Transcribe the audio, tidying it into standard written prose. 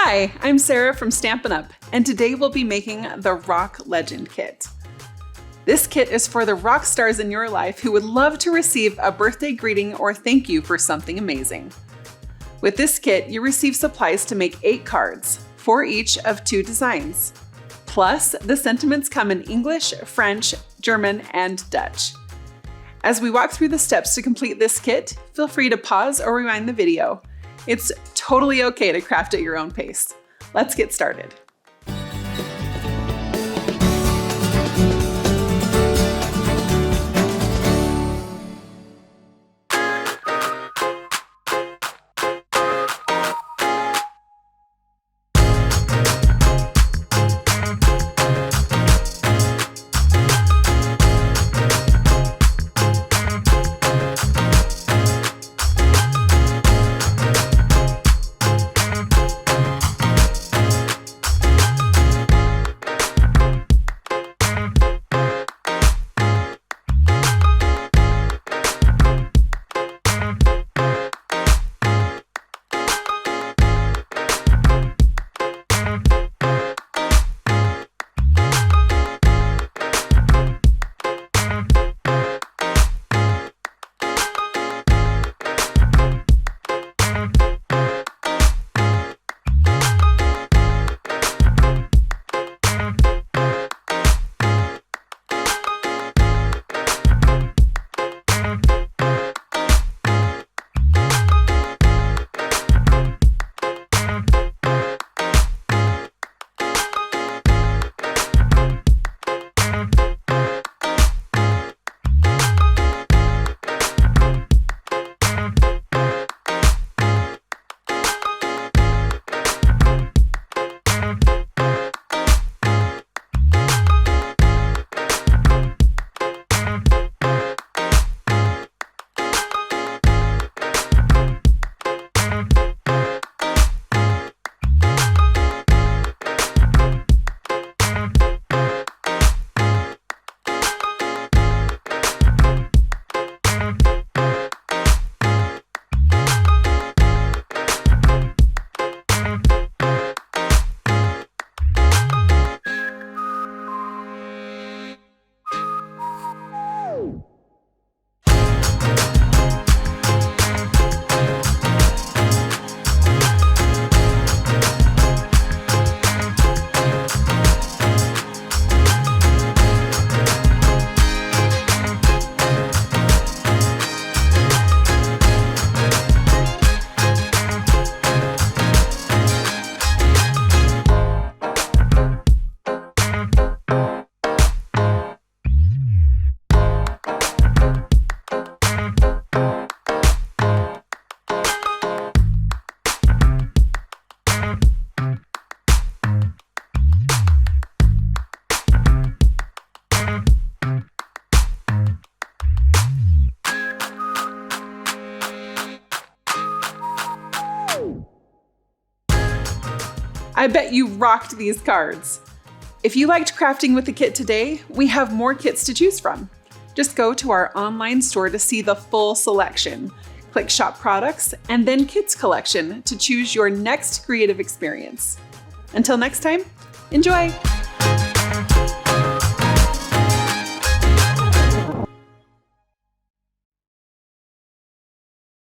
Hi, I'm Sarah from Stampin' Up, and today we'll be making the Rock Legend Kit. This kit is for the rock stars in your life who would love to receive a birthday greeting or thank you for something amazing. With this kit, you receive supplies to make 8 cards, 4 each of 2 designs. Plus, the sentiments come in English, French, German, and Dutch. As we walk through the steps to complete this kit, feel free to pause or rewind the video. It's totally okay to craft at your own pace. Let's get started. I bet you rocked these cards. If you liked crafting with the kit today, we have more kits to choose from. Just go to our online store to see the full selection. Click Shop Products and then Kits Collection to choose your next creative experience. Until next time, enjoy!